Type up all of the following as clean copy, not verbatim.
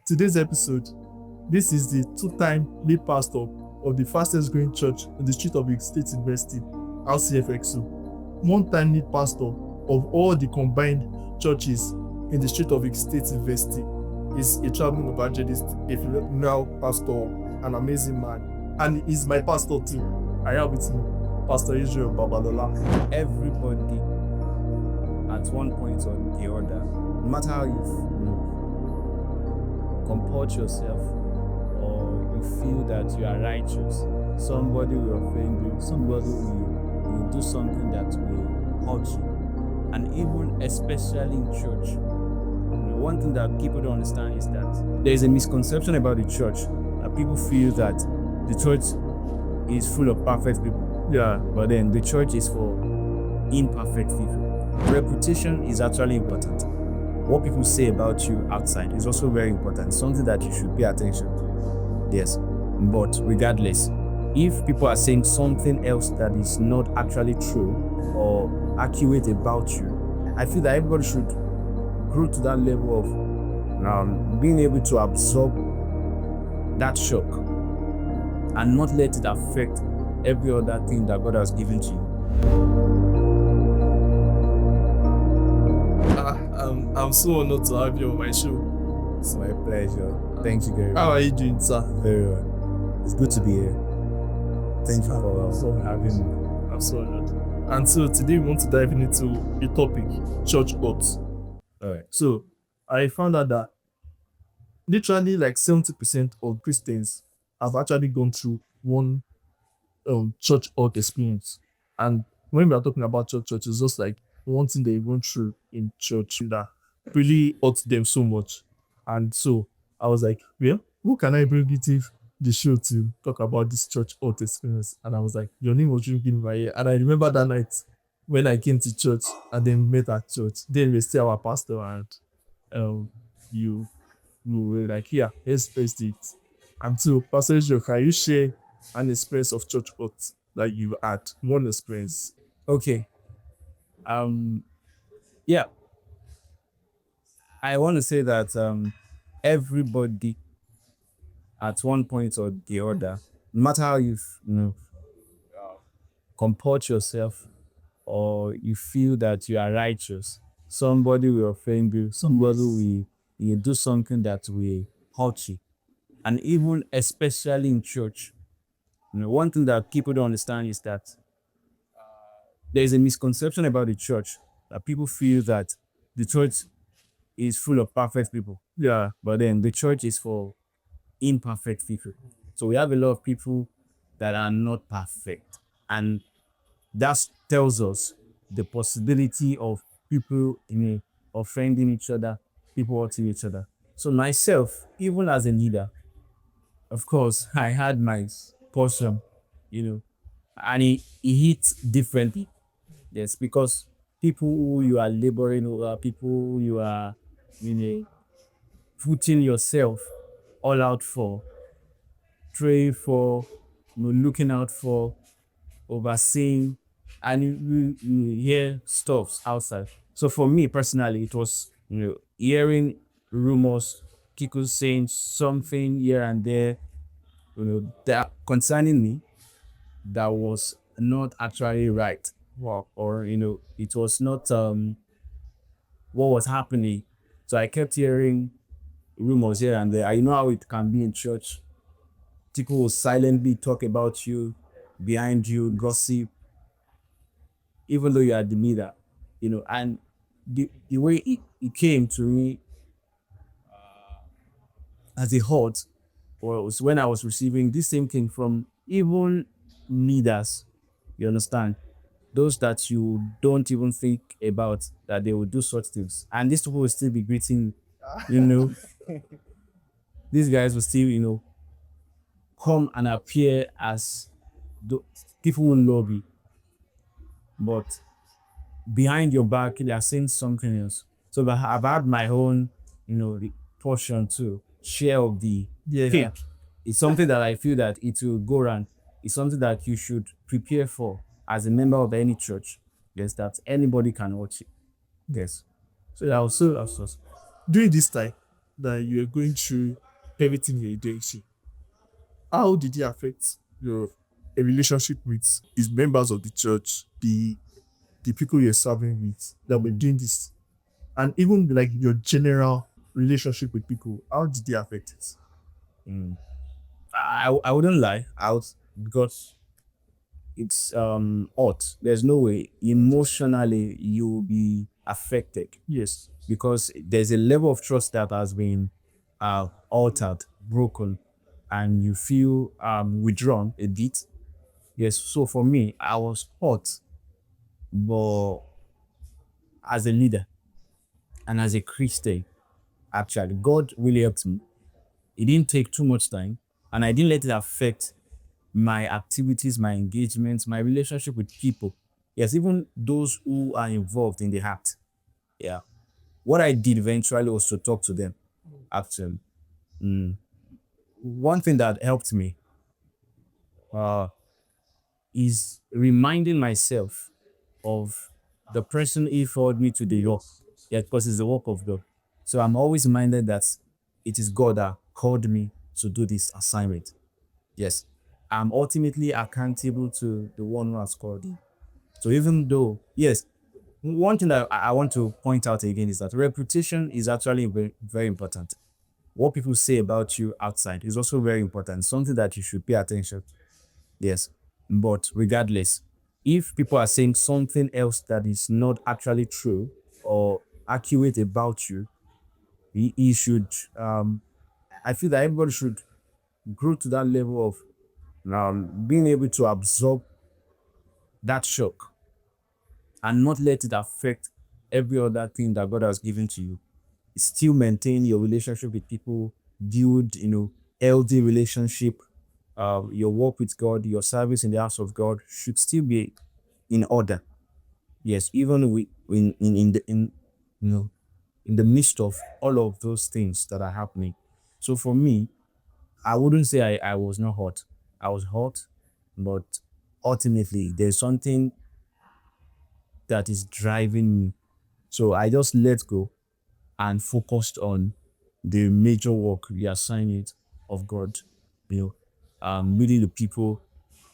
Today's episode, this is the two-time lead pastor of the fastest growing church in the street of the State University, RCFXO. One-time lead pastor of all the combined churches in the street of the State University. Is a traveling evangelist, a phenomenal pastor, an amazing man, and he's my pastor too. I have with me Pastor Israel Babalola. Everybody at one point or the other, no matter how you comport yourself or you feel that you are righteous, somebody will offend you, somebody will do something that will hurt you. And even especially in church, one thing that people don't understand is that there is a misconception about the church, that people feel that the church is full of perfect people. Yeah. But then the church is for imperfect people. Reputation is actually important. What people say about you outside is also very important, something that you should pay attention to. Yes. But regardless, if people are saying something else that is not actually true or accurate about you, I feel that everybody should grow to that level of being able to absorb that shock and not let it affect every other thing that God has given to you. I'm so honored to have you on my show. It's my pleasure. Thank you very much. How are you doing, sir? Very well. It's good to be here. Thank you for having me. I'm so honored. And so today we want to dive into a topic, church hurt. All right. So I found out that literally like 70% of Christians have actually gone through one church hurt experience. And when we are talking about church, it's just like one thing they went through in church that really hurt them so much. And so I was like, well, who can I bring into the show to talk about this church hurt experience? And I was like, your name was ringing in my ear. And I remember that night when I came to church and then met at church, then we see our pastor and you were like, yeah, let's face it. And so, Pastor Israel, can you share an experience of church hurt that you had? One experience. Okay. Yeah. I want to say that everybody at one point or the other, no matter how you comport yourself or you feel that you are righteous, somebody will offend you, somebody will do something that will hurt you. And even especially in church, one thing that people don't understand is that there is a misconception about the church, that people feel that the church is full of perfect people. Yeah. But then the church is for imperfect people. So we have a lot of people that are not perfect. And that tells us the possibility of people offending each other, people hurting each other. So myself, even as a leader, of course, I had my portion, and it hits differently. Yes, because people who you are laboring over, people who you are, putting yourself all out for, praying for, looking out for, overseeing, and you hear stuff outside. So for me personally, it was hearing rumors, people saying something here and there, that concerning me, that was not actually right. Wow. Or it was not what was happening. So I kept hearing rumors here and there. I know how it can be in church. People will silently talk about you, behind you, gossip, even though you are the leader, and the way it came to me as a hurt was when I was receiving this same thing from even leaders, you understand? Those that you don't even think about that they will do such things. And these people will still be greeting, these guys will still, come and appear as people will love you. But behind your back, they are saying something else. So I've had my own, portion to share of the cake. It's something that I feel that it will go around. It's something that you should prepare for as a member of any church. Yes, that anybody can watch it. Yes. So yeah, so during this time, that you are going through everything you're doing. How did it affect your a relationship with his members of the church, the people you're serving with that were doing this, and even like your general relationship with people? How did it affect it? Mm. I wouldn't lie out because it's odd. There's no way emotionally you'll be affected Yes. because there's a level of trust that has been altered, broken, and you feel withdrawn a bit. Yes. So for me, I was hurt, but as a leader and as a Christian, actually, God really helped me. It didn't take too much time, and I didn't let it affect my activities, my engagements, my relationship with people. Yes, even those who are involved in the act. Yeah. What I did eventually was to talk to them, actually. Mm. One thing that helped me uh, is reminding myself of the person he called me to the work. Yeah, because it's the work of God. So I'm always reminded that it is God that called me to do this assignment. Yes. I'm ultimately accountable to the one who has called me. So even though, yes, one thing that I want to point out again is that reputation is actually very, very important. What people say about you outside is also very important, something that you should pay attention to. Yes. But regardless, if people are saying something else that is not actually true or accurate about you, he should, I feel that everybody should grow to that level of being able to absorb that shock and not let it affect every other thing that God has given to you. Still maintain your relationship with people, build, healthy relationship. Your work with God, your service in the house of God should still be in order. Yes, even you know in the midst of all of those things that are happening. So for me, I wouldn't say I was not hot. I was hot, but ultimately there's something that is driving me. So I just let go and focused on the major work, the assignment of God, leading the people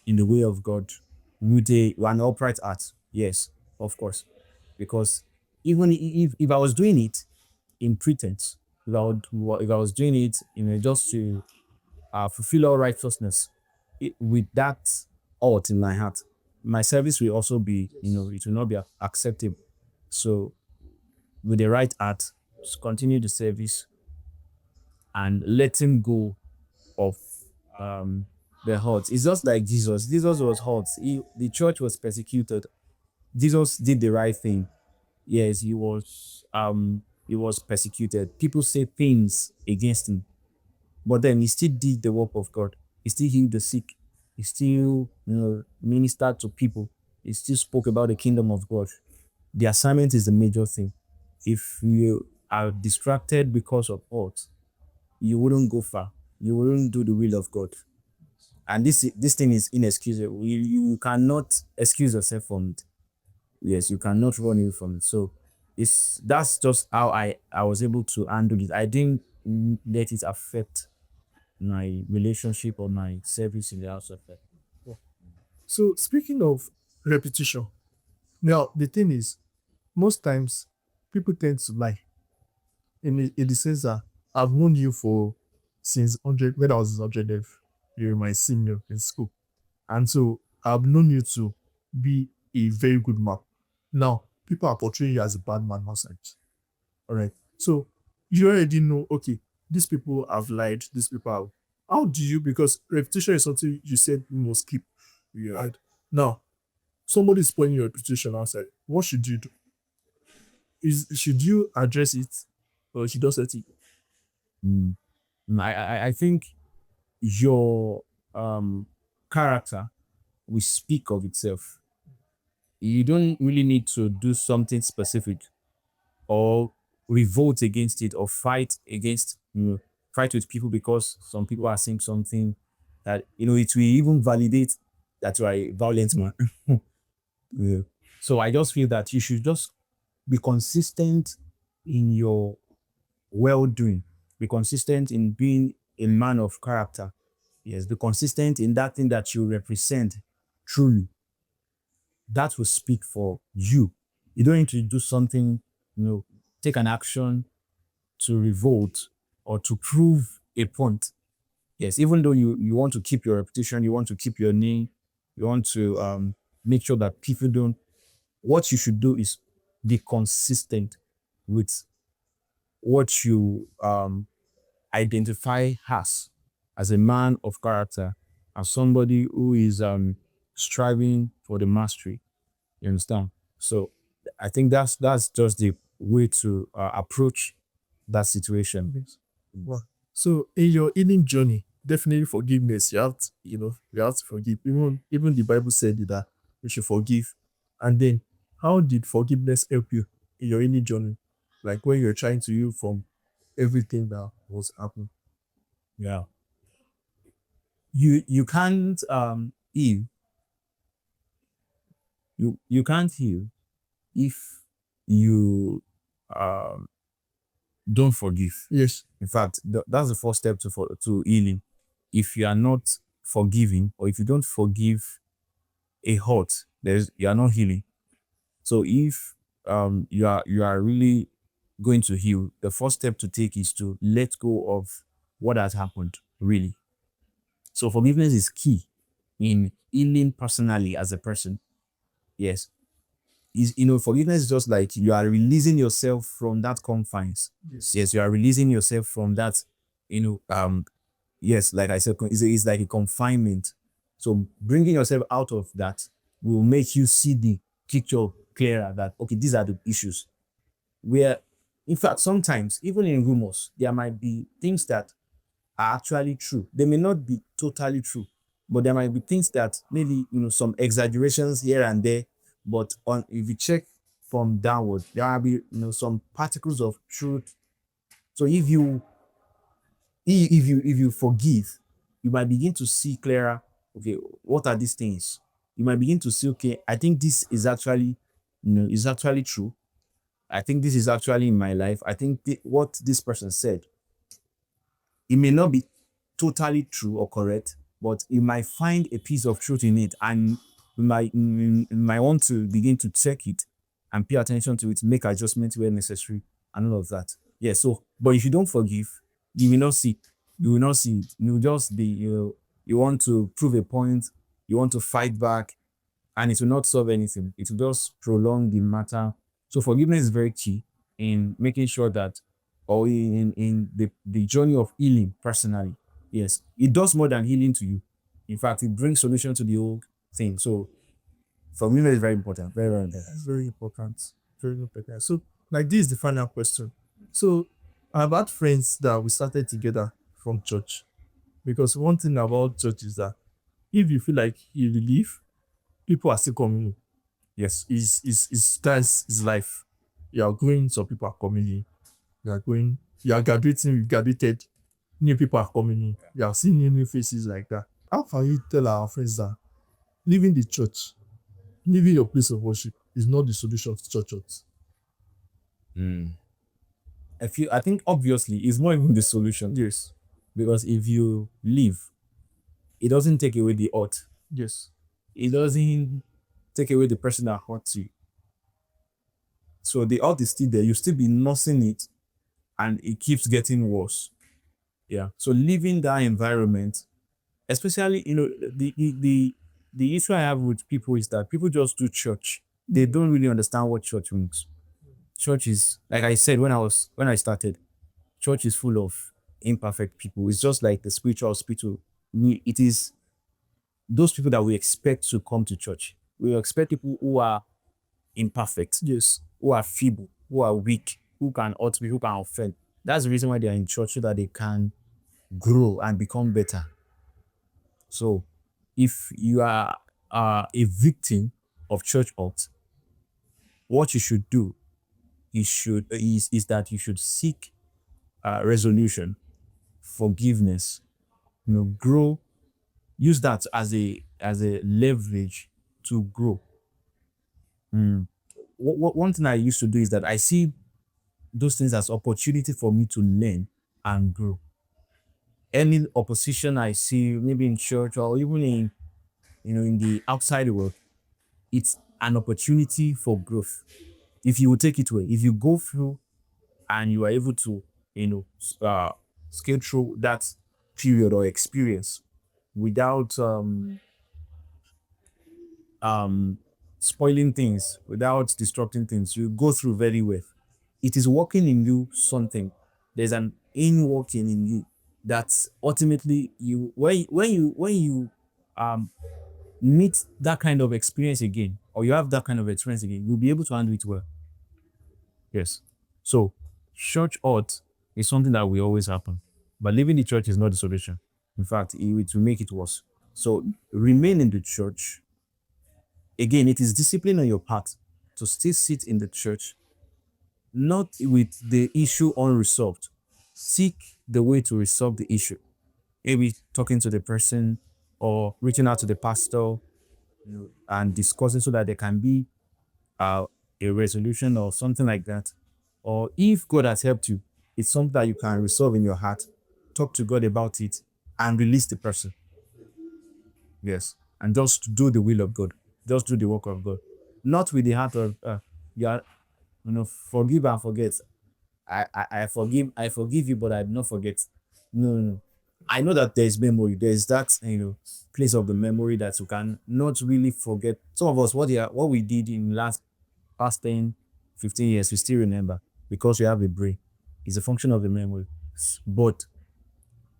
in the way of God with an upright heart. Yes, of course. Because even if I was doing it in pretense, if I was doing it, just to fulfill all righteousness, with that ought in my heart, my service will also be, it will not be acceptable. So with the right heart, just continue the service and letting go of the hurt. It's just like Jesus. Jesus was hurt. The church was persecuted. Jesus did the right thing. Yes, he was persecuted. People say things against him, but then he still did the work of God. He still healed the sick. He still, ministered to people. He still spoke about the kingdom of God. The assignment is the major thing. If you are distracted because of hurt, you wouldn't go far. You wouldn't do the will of God. And this thing is inexcusable. You cannot excuse yourself from it. Yes, you cannot run away from it. So that's just how I was able to handle it. I didn't let it affect my relationship or my service in the house of God. So speaking of repetition, now the thing is, most times people tend to lie in the sense that I've known you for since 100 when I was in 100 you're my senior in school, and so I've known you to be a very good man. Now people are portraying you as a bad man outside. All right, so you already know. Okay, these people have lied. These people have. How do you? Because repetition is something you said you must keep. Yeah. Right now, somebody is spoiling your reputation outside. What should you do? Should you address it, or should you just let it go? Mm. I think your character will speak of itself. You don't really need to do something specific or revolt against it or fight against, fight with people because some people are saying something that, it will even validate that you are a violent man. Yeah. So I just feel that you should just be consistent in your well doing. Be consistent in being a man of character. Yes, be consistent in that thing that you represent truly. That will speak for you. You don't need to do something, take an action to revolt or to prove a point. Yes, even though you want to keep your reputation, you want to keep your name, you want to make sure that people don't. What you should do is be consistent with what you identify as a man of character, as somebody who is striving for the mastery. You understand? So I think that's just the way to approach that situation. Yes. Wow. So in your healing journey, definitely forgiveness. You have to forgive. Even the Bible said that we should forgive. And then, how did forgiveness help you in your healing journey? Like when you're trying to heal from everything that was happening. Yeah. You can't heal. You can't heal if you um don't forgive. Yes. In fact, that's the first step to healing. If you are not forgiving, or if you don't forgive a hurt, you are not healing. So if you are really going to heal, the first step to take is to let go of what has happened, really. So forgiveness is key in healing personally as a person. Yes. Forgiveness is just like you are releasing yourself from that confines. Yes. Yes, you are releasing yourself from that, yes, like I said, it's like a confinement. So bringing yourself out of that will make you see the picture clearer, that okay, these are the issues. Where, in fact, sometimes even in rumors, there might be things that are actually true. They may not be totally true, but there might be things that maybe some exaggerations here and there. But if you check from downward, there might be some particles of truth. So if you forgive, you might begin to see clearer. Okay, what are these things? You might begin to see. Okay, I think this is actually true. I think this is actually in my life. I think what this person said, it may not be totally true or correct, but you might find a piece of truth in it, and you might want to begin to check it and pay attention to it, make adjustments where necessary, and all of that. Yeah. So, but if you don't forgive, you will not see. You will not see it. You will just be you want to prove a point. You want to fight back, and it will not solve anything. It will just prolong the matter. So forgiveness is very key in making sure that, or in the journey of healing personally. Yes, it does more than healing to you. In fact, it brings solution to the whole thing. So forgiveness is very important. Very, very important. Very important. Very important. So, like, this is the final question. So, I've had friends that we started together from church. Because one thing about church is that if you feel like you leave, people are still coming in. Yes. That's life. You are going, some people are coming in. You are graduating, you graduated, new people are coming in. You are seeing new faces like that. How can you tell our friends that leaving the church, leaving your place of worship is not the solution to church hurt? I think obviously it's not even the solution. Yes. Because if you leave, it doesn't take away the hurt. Yes. It doesn't take away the person that hurts you. So the hurt is still there. You still be nursing it, and it keeps getting worse. Yeah. So leaving that environment, especially the issue I have with people is that people just do church. They don't really understand what church means. Church is, like I said when I started, church is full of imperfect people. It's just like the spiritual hospital. It is those people that we expect to come to church. We expect people who are imperfect, Yes. who are feeble, who are weak, who can hurt me, who can offend. That's the reason why they are in church, so that they can grow and become better. So if you are a victim of church hurt, what you should do is that you should seek resolution, forgiveness, grow, use that as a leverage to grow. One thing I used to do is that I see those things as opportunity for me to learn and grow. Any opposition I see, maybe in church or even in in the outside world, it's an opportunity for growth. If you will take it away, if you go through and you are able to, scale through that period or experience without spoiling things, without disrupting things, you go through very well. It is working in you something. There's an in working in you that ultimately you when you meet that kind of experience again, or you have that kind of experience again, you'll be able to handle it well. Yes. So church hurt is something that will always happen. But leaving the church is not the solution. In fact, it will make it worse. So remain in the church. Again, it is discipline on your part to still sit in the church, not with the issue unresolved. Seek the way to resolve the issue. Maybe talking to the person or reaching out to the pastor, and discussing so that there can be uh, a resolution or something like that. Or if God has helped you, it's something that you can resolve in your heart. Talk to God about it and release the person. Yes. And just do the will of God. Just do the work of God. Not with the heart of you are, forgive and forget. I forgive you, but I do not forget. No, no, no. I know that there is memory. There is that place of the memory that you can not really forget. Some of us, what we did in last past 10, 15 years, we still remember because we have a brain. It's a function of the memory. But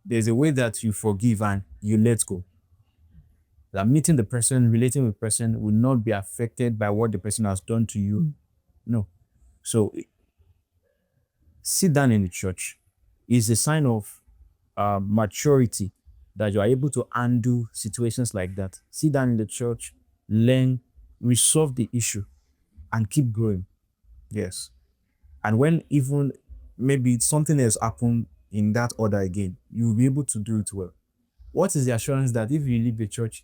there's a way that you forgive and you let go. That meeting the person, relating with the person will not be affected by what the person has done to you. No. So sit down in the church is a sign of maturity that you are able to handle situations like that. Sit down in the church, learn, resolve the issue, and keep growing. Yes. And when even maybe something else happened in that order again, you'll be able to do it well. What is the assurance that if you leave the church,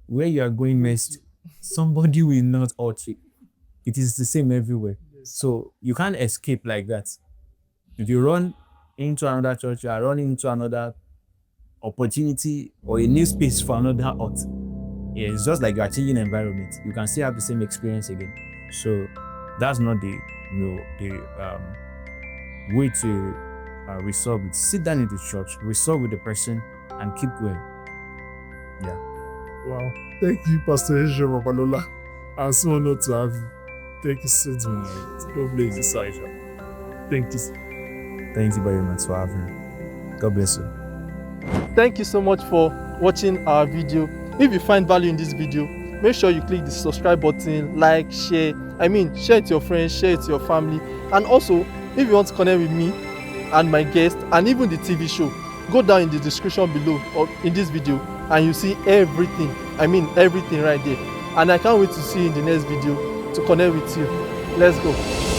where you are going next, somebody will not hurt you? It is the same everywhere. So you can't escape like that. If you run into another church, you are running into another opportunity or a new space for another hut. Yeah, it's just like you are changing environment. You can still have the same experience again. So that's not the way to resolve it. Sit down in the church, resolve with the person, and keep going. Yeah. Wow. Thank you, Pastor Israel Babalola. I'm so honored to have you. Thank you so much. God bless you, sir. Thank you. Thank you very much for having me. God bless you. Thank you so much for watching our video. If you find value in this video, make sure you click the subscribe button, like, share. Share it to your friends, share it to your family. And also, if you want to connect with me and my guest and even the TV show, go down in the description below or in this video and you see everything. Everything right there. And I can't wait to see you in the next video to connect with you. Let's go.